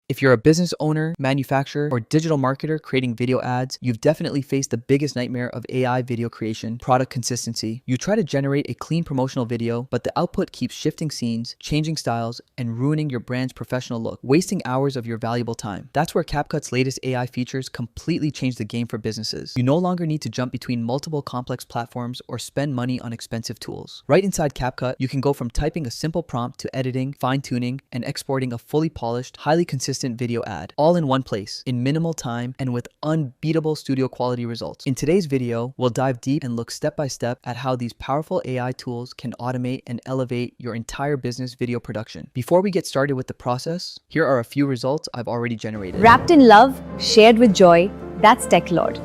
If you're a business owner, manufacturer, or digital marketer creating video ads, you've definitely faced the biggest nightmare of AI video creation: product consistency. You try to generate a clean promotional video, but the output keeps shifting scenes, changing styles, and ruining your brand's professional look, wasting hours of your valuable time. That's where CapCut's latest AI features completely change the game for businesses. You no longer need to jump between multiple complex platforms or spend money on expensive tools. Right inside CapCut, you can go from typing a simple prompt to editing, fine-tuning, and exporting a fully polished, highly consistent video ad, all in one place, in minimal time, and with unbeatable studio quality results. In today's video, we'll dive deep and look step by step at how these powerful AI tools can automate and elevate your entire business video production. Before we get started with the process, here are a few results I've already generated. Wrapped in love, shared with joy, that's Tech Lord.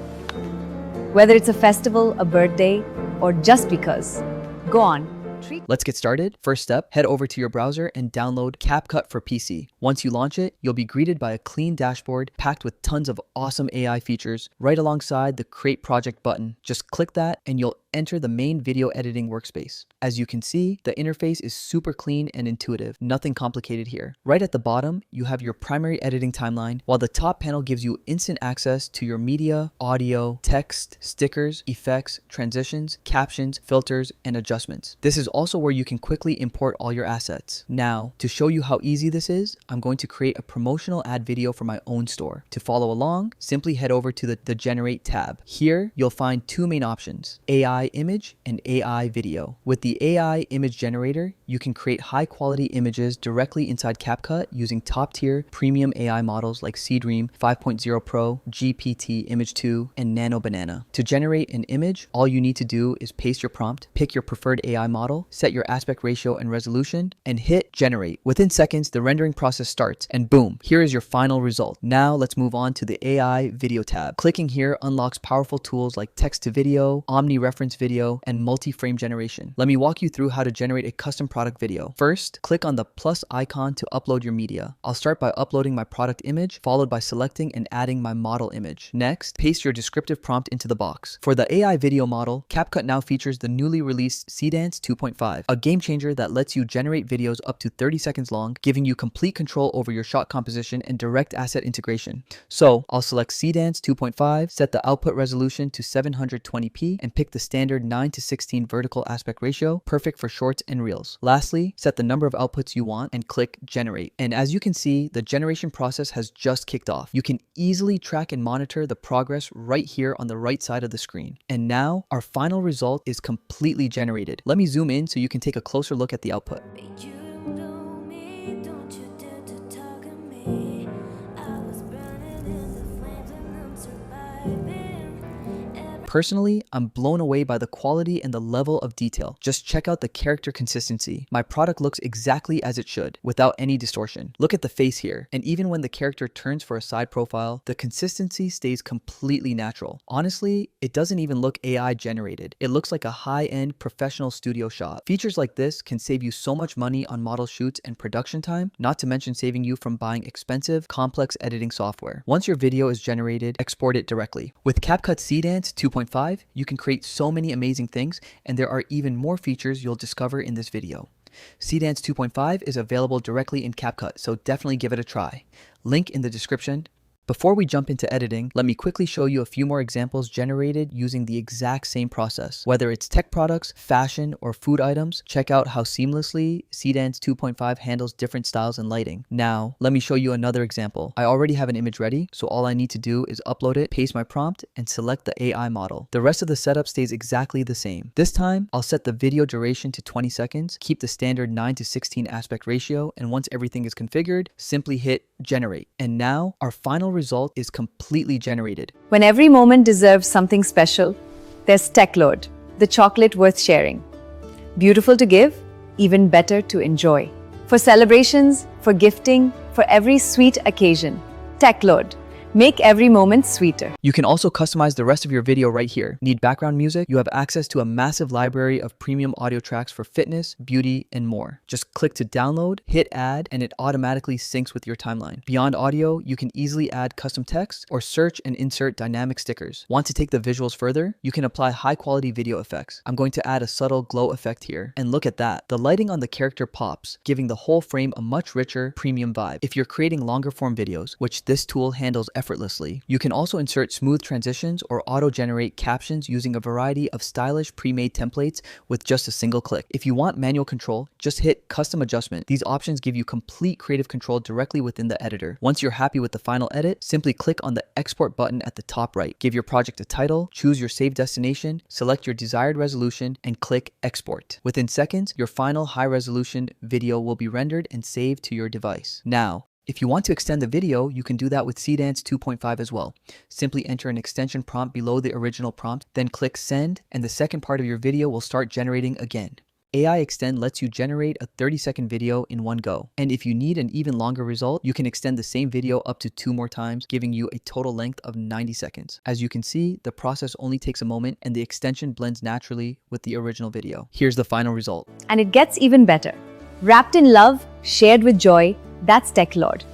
Whether it's a festival, a birthday, or just because. Go on. Let's get started. First step, head over to your browser and download CapCut for PC. Once you launch it, you'll be greeted by a clean dashboard packed with tons of awesome AI features right alongside the Create Project button. Just click that and you'll enter the main video editing workspace. As you can see, the interface is super clean and intuitive, nothing complicated here. Right at the bottom, you have your primary editing timeline, while the top panel gives you instant access to your media, audio, text, stickers, effects, transitions, captions, filters, and adjustments. This is also where you can quickly import all your assets. Now, to show you how easy this is, I'm going to create a promotional ad video for my own store. To follow along, simply head over to the Generate tab. Here, you'll find two main options: AI image and AI video. With the AI image generator, you can create high quality images directly inside CapCut using top tier premium AI models like Seedream 5.0 Pro, GPT Image 2, and Nano Banana. To generate an image, all you need to do is paste your prompt, pick your preferred AI model, set your aspect ratio and resolution, and hit generate. Within seconds, the rendering process starts, and boom, here is your final result. Now let's move on to the AI video tab. Clicking here unlocks powerful tools like text to video, omni-reference video, and multi-frame generation. Let me walk you through how to generate a custom product video. First, click on the plus icon to upload your media. I'll start by uploading my product image, followed by selecting and adding my model image. Next, paste your descriptive prompt into the box. For the AI video model, CapCut now features the newly released Seedance 2.5, a game changer that lets you generate videos up to 30 seconds long, giving you complete control over your shot composition and direct asset integration. So I'll select Seedance 2.5, set the output resolution to 720p, and pick the standard 9:16 vertical aspect ratio, perfect for shorts and reels. Lastly, set the number of outputs you want and click generate. And as you can see, the generation process has just kicked off. You can easily track and monitor the progress right here on the right side of the screen. And now our final result is completely generated. Let me zoom in so you can take a closer look at the output. Personally, I'm blown away by the quality and the level of detail. Just check out the character consistency. My product looks exactly as it should, without any distortion. Look at the face here, and even when the character turns for a side profile, the consistency stays completely natural. Honestly, it doesn't even look AI generated. It looks like a high-end professional studio shot. Features like this can save you so much money on model shoots and production time, not to mention saving you from buying expensive, complex editing software. Once your video is generated, export it directly. With CapCut Seedance 2.5, you can create so many amazing things, and there are even more features you'll discover in this video. Seedance 2.5 is available directly in CapCut, so definitely give it a try. Link in the description. Before we jump into editing, let me quickly show you a few more examples generated using the exact same process. Whether it's tech products, fashion, or food items, check out how seamlessly Seedance 2.5 handles different styles and lighting. Now, let me show you another example. I already have an image ready, so all I need to do is upload it, paste my prompt, and select the AI model. The rest of the setup stays exactly the same. This time, I'll set the video duration to 20 seconds, keep the standard 9:16 aspect ratio, and once everything is configured, simply hit generate. And now, our final result is completely generated. When every moment deserves something special, there's Tech Lord, the chocolate worth sharing. Beautiful to give, even better to enjoy. For celebrations, for gifting, for every sweet occasion. Tech Lord, Make every moment sweeter. You can also customize the rest of your video right here. Need background music? You have access to a massive library of premium audio tracks for fitness, beauty, and more. Just click to download, hit add, and it automatically syncs with your timeline. Beyond audio, you can easily add custom text or search and insert dynamic stickers. Want to take the visuals further? You can apply high-quality video effects. I'm going to add a subtle glow effect here. And look at that. The lighting on the character pops, giving the whole frame a much richer, premium vibe. If you're creating longer form videos, which this tool handles effortlessly, you can also insert smooth transitions or auto-generate captions using a variety of stylish pre-made templates with just a single click. If you want manual control, just hit custom adjustment. These options give you complete creative control directly within the editor. Once you're happy with the final edit, simply click on the export button at the top right. Give your project a title, choose your save destination, select your desired resolution, and click export. Within seconds, your final high-resolution video will be rendered and saved to your device. Now, if you want to extend the video, you can do that with Seedance 2.5 as well. Simply enter an extension prompt below the original prompt, then click send, and the second part of your video will start generating again. AI Extend lets you generate a 30-second video in one go. And if you need an even longer result, you can extend the same video up to 2 more times, giving you a total length of 90 seconds. As you can see, the process only takes a moment and the extension blends naturally with the original video. Here's the final result. And it gets even better. Wrapped in love, shared with joy, that's Tech Lord.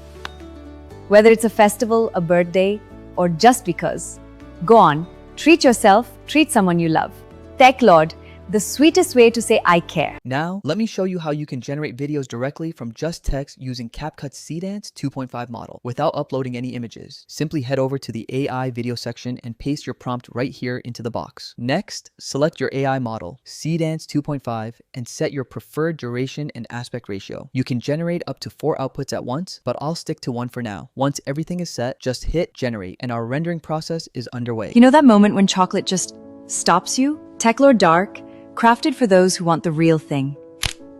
Whether it's a festival, a birthday, or just because, go on, treat yourself, treat someone you love. Tech Lord, the sweetest way to say I care. Now, let me show you how you can generate videos directly from just text using CapCut Seedance 2.5 model without uploading any images. Simply head over to the AI video section and paste your prompt right here into the box. Next, select your AI model, Seedance 2.5, and set your preferred duration and aspect ratio. You can generate up to 4 outputs at once, but I'll stick to 1 for now. Once everything is set, just hit generate and our rendering process is underway. You know that moment when chocolate just stops you? Tech Lord Dark, crafted for those who want the real thing.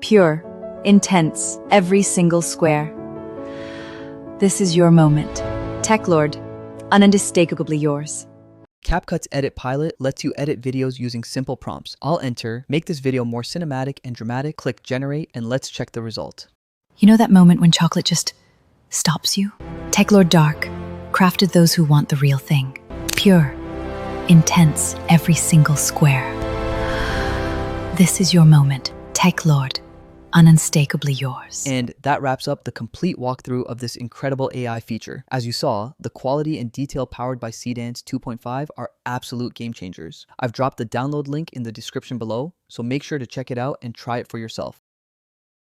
Pure, intense, every single square. This is your moment. Tech Lord, unmistakably yours. CapCut's Edit Pilot lets you edit videos using simple prompts. I'll enter, make this video more cinematic and dramatic, click generate, and let's check the result. You know that moment when chocolate just stops you? Tech Lord Dark, crafted those who want the real thing. Pure, intense, every single square. This is your moment, Tech Lord, unmistakably yours. And that wraps up the complete walkthrough of this incredible AI feature. As you saw, the quality and detail powered by Seedance 2.5 are absolute game changers. I've dropped the download link in the description below, so make sure to check it out and try it for yourself.